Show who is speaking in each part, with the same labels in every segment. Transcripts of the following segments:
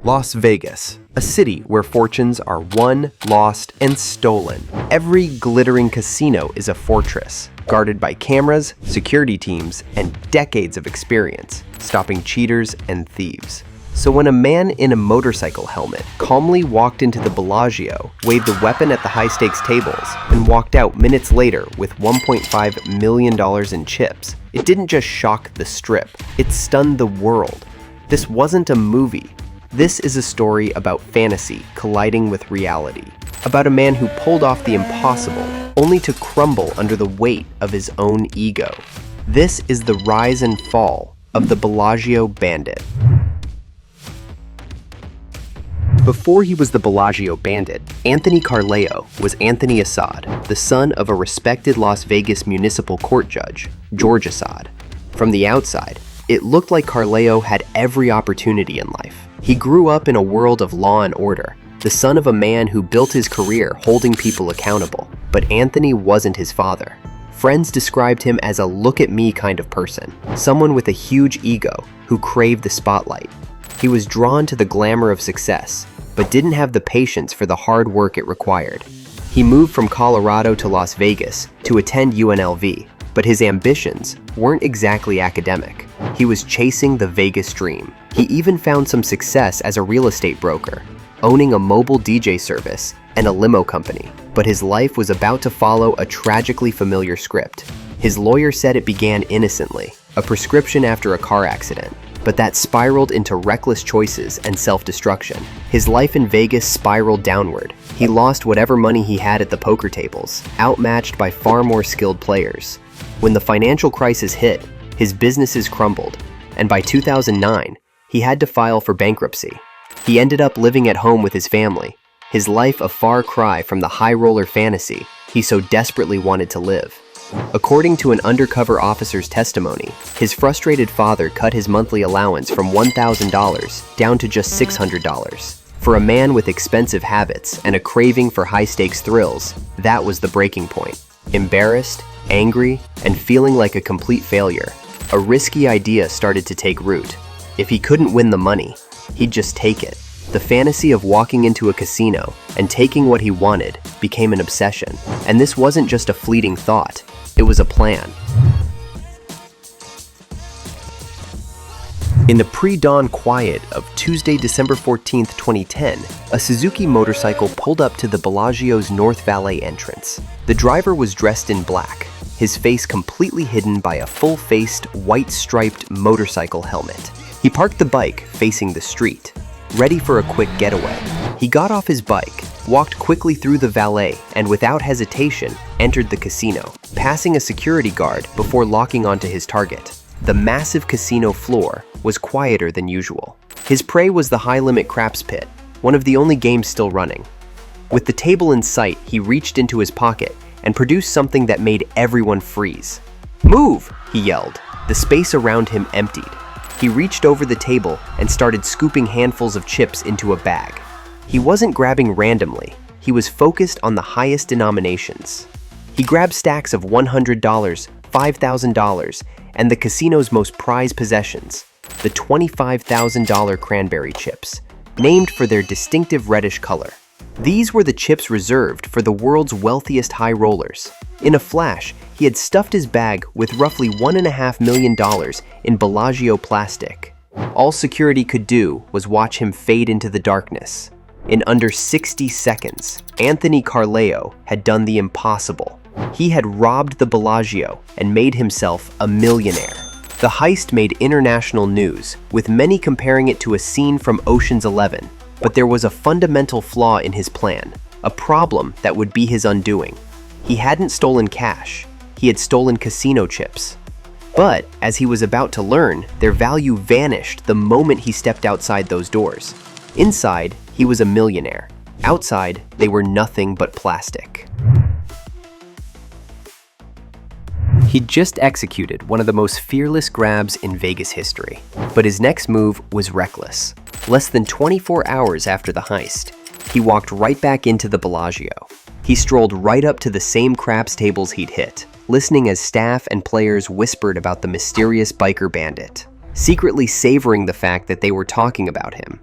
Speaker 1: Las Vegas, a city where fortunes are won, lost, and stolen. Every glittering casino is a fortress, guarded by cameras, security teams, and decades of experience, stopping cheaters and thieves. So when a man in a motorcycle helmet calmly walked into the Bellagio, waved a weapon at the high-stakes tables, and walked out minutes later with $1.5 million in chips, it didn't just shock the Strip, it stunned the world. This wasn't a movie. This is a story about fantasy colliding with reality, about a man who pulled off the impossible, only to crumble under the weight of his own ego. This is the rise and fall of the Bellagio Bandit. Before he was the Bellagio Bandit, Anthony Carleo was Anthony Assad, the son of a respected Las Vegas municipal court judge, George Assad. From the outside, it looked like Carleo had every opportunity in life. He grew up in a world of law and order, the son of a man who built his career holding people accountable. But Anthony wasn't his father. Friends described him as a look-at-me kind of person, someone with a huge ego who craved the spotlight. He was drawn to the glamour of success, but didn't have the patience for the hard work it required. He moved from Colorado to Las Vegas to attend UNLV, but his ambitions weren't exactly academic. He was chasing the Vegas dream. He even found some success as a real estate broker, owning a mobile DJ service and a limo company. But his life was about to follow a tragically familiar script. His lawyer said it began innocently, a prescription after a car accident, but that spiraled into reckless choices and self-destruction. His life in Vegas spiraled downward. He lost whatever money he had at the poker tables, outmatched by far more skilled players. When the financial crisis hit, his businesses crumbled, and by 2009, he had to file for bankruptcy. He ended up living at home with his family, his life a far cry from the high-roller fantasy he so desperately wanted to live. According to an undercover officer's testimony, his frustrated father cut his monthly allowance from $1,000 down to just $600. For a man with expensive habits and a craving for high-stakes thrills, that was the breaking point. Embarrassed, angry, and feeling like a complete failure, a risky idea started to take root. If he couldn't win the money, he'd just take it. The fantasy of walking into a casino and taking what he wanted became an obsession. And this wasn't just a fleeting thought, it was a plan. In the pre-dawn quiet of Tuesday, December 14, 2010, a Suzuki motorcycle pulled up to the Bellagio's North Valet entrance. The driver was dressed in black, his face completely hidden by a full-faced, white-striped motorcycle helmet. He parked the bike facing the street, ready for a quick getaway. He got off his bike, walked quickly through the valet, and without hesitation, entered the casino, passing a security guard before locking onto his target. The massive casino floor was quieter than usual. His prey was the high-limit craps pit, one of the only games still running. With the table in sight, he reached into his pocket and produced something that made everyone freeze. "Move!" he yelled. The space around him emptied. He reached over the table and started scooping handfuls of chips into a bag. He wasn't grabbing randomly. He was focused on the highest denominations. He grabbed stacks of $100, $5,000, and the casino's most prized possessions, the $25,000 cranberry chips, named for their distinctive reddish color. These were the chips reserved for the world's wealthiest high rollers. In a flash, he had stuffed his bag with roughly $1.5 million in Bellagio plastic. All security could do was watch him fade into the darkness. In under 60 seconds, Anthony Carleo had done the impossible. He had robbed the Bellagio and made himself a millionaire. The heist made international news, with many comparing it to a scene from Ocean's 11. But there was a fundamental flaw in his plan, a problem that would be his undoing. He hadn't stolen cash, he had stolen casino chips. But, as he was about to learn, their value vanished the moment he stepped outside those doors. Inside, he was a millionaire. Outside, they were nothing but plastic. He'd just executed one of the most fearless grabs in Vegas history, but his next move was reckless. Less than 24 hours after the heist, he walked right back into the Bellagio. He strolled right up to the same craps tables he'd hit, listening as staff and players whispered about the mysterious biker bandit, secretly savoring the fact that they were talking about him.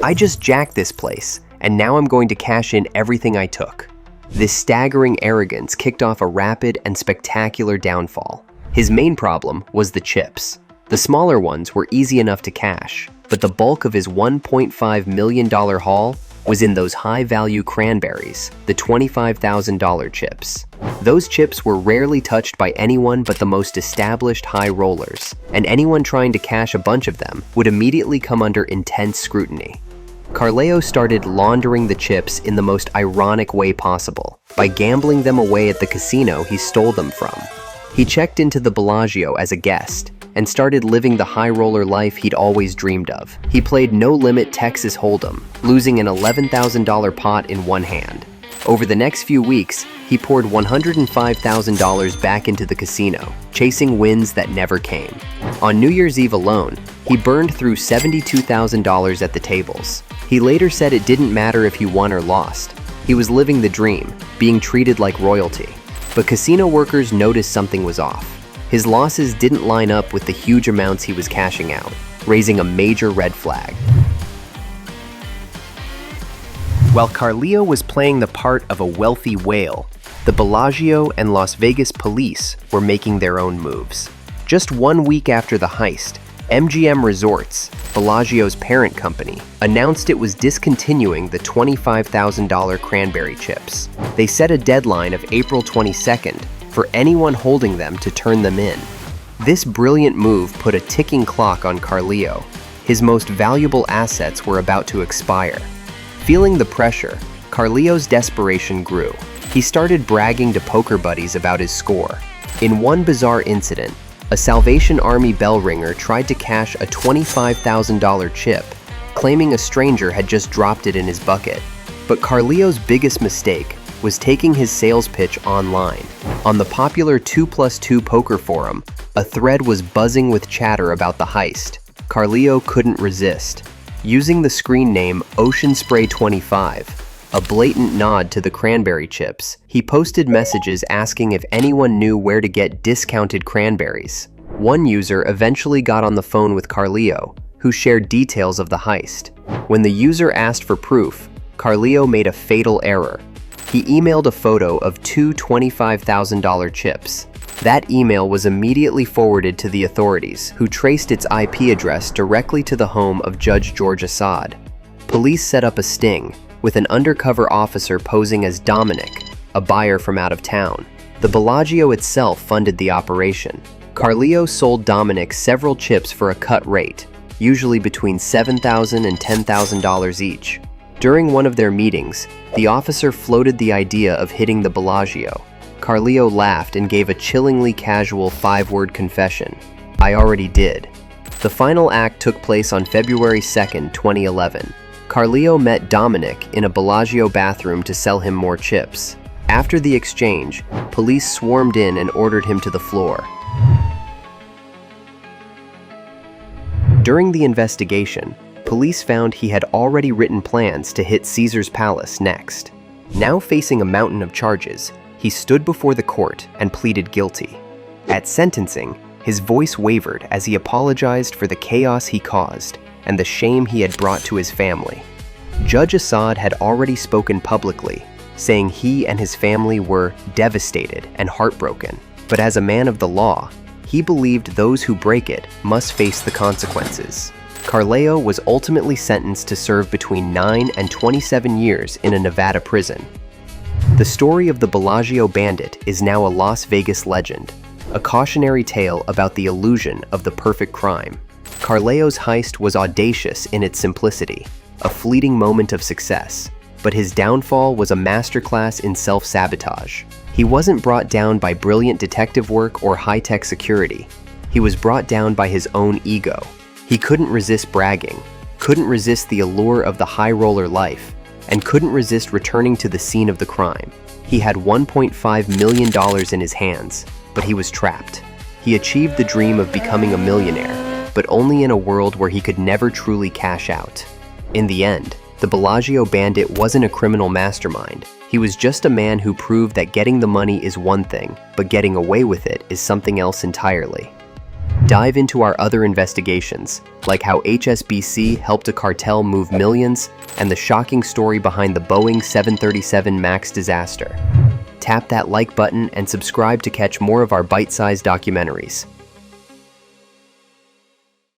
Speaker 1: "I just jacked this place, and now I'm going to cash in everything I took." This staggering arrogance kicked off a rapid and spectacular downfall. His main problem was the chips. The smaller ones were easy enough to cash, but the bulk of his $1.5 million haul was in those high-value cranberries, the $25,000 chips. Those chips were rarely touched by anyone but the most established high rollers, and anyone trying to cash a bunch of them would immediately come under intense scrutiny. Carleo started laundering the chips in the most ironic way possible, by gambling them away at the casino he stole them from. He checked into the Bellagio as a guest, and started living the high roller life he'd always dreamed of. He played no-limit Texas Hold'em, losing an $11,000 pot in one hand. Over the next few weeks, he poured $105,000 back into the casino, chasing wins that never came. On New Year's Eve alone, he burned through $72,000 at the tables. He later said it didn't matter if he won or lost. He was living the dream, being treated like royalty. But casino workers noticed something was off. His losses didn't line up with the huge amounts he was cashing out, raising a major red flag. While Carleo was playing the part of a wealthy whale, the Bellagio and Las Vegas police were making their own moves. Just 1 week after the heist, MGM Resorts, Bellagio's parent company, announced it was discontinuing the $25,000 cranberry chips. They set a deadline of April 22nd for anyone holding them to turn them in. This brilliant move put a ticking clock on Carleo. His most valuable assets were about to expire. Feeling the pressure, Carleo's desperation grew. He started bragging to poker buddies about his score. In one bizarre incident, a Salvation Army bell ringer tried to cash a $25,000 chip, claiming a stranger had just dropped it in his bucket. But Carleo's biggest mistake was taking his sales pitch online. On the popular 2+2 poker forum, a thread was buzzing with chatter about the heist. Carleo couldn't resist. Using the screen name Ocean Spray 25, a blatant nod to the cranberry chips, he posted messages asking if anyone knew where to get discounted cranberries. One user eventually got on the phone with Carleo, who shared details of the heist. When the user asked for proof, Carleo made a fatal error. He emailed a photo of two $25,000 chips. That email was immediately forwarded to the authorities, who traced its IP address directly to the home of Judge George Assad. Police set up a sting, with an undercover officer posing as Dominic, a buyer from out of town. The Bellagio itself funded the operation. Carleo sold Dominic several chips for a cut rate, usually between $7,000 and $10,000 each. During one of their meetings, the officer floated the idea of hitting the Bellagio. Carleo laughed and gave a chillingly casual 5-word confession: "I already did." The final act took place on February 2nd, 2011. Carleo met Dominic in a Bellagio bathroom to sell him more chips. After the exchange, police swarmed in and ordered him to the floor. During the investigation, police found he had already written plans to hit Caesar's Palace next. Now facing a mountain of charges, he stood before the court and pleaded guilty. At sentencing, his voice wavered as he apologized for the chaos he caused and the shame he had brought to his family. Judge Assad had already spoken publicly, saying he and his family were devastated and heartbroken. But as a man of the law, he believed those who break it must face the consequences. Carleo was ultimately sentenced to serve between 9 and 27 years in a Nevada prison. The story of the Bellagio Bandit is now a Las Vegas legend, a cautionary tale about the illusion of the perfect crime. Carleo's heist was audacious in its simplicity, a fleeting moment of success, but his downfall was a masterclass in self-sabotage. He wasn't brought down by brilliant detective work or high-tech security. He was brought down by his own ego. He couldn't resist bragging, couldn't resist the allure of the high-roller life, and couldn't resist returning to the scene of the crime. He had $1.5 million in his hands, but he was trapped. He achieved the dream of becoming a millionaire, but only in a world where he could never truly cash out. In the end, the Bellagio Bandit wasn't a criminal mastermind. He was just a man who proved that getting the money is one thing, but getting away with it is something else entirely. Dive into our other investigations, like how HSBC helped a cartel move millions and the shocking story behind the Boeing 737 MAX disaster. Tap that like button and subscribe to catch more of our bite-sized documentaries.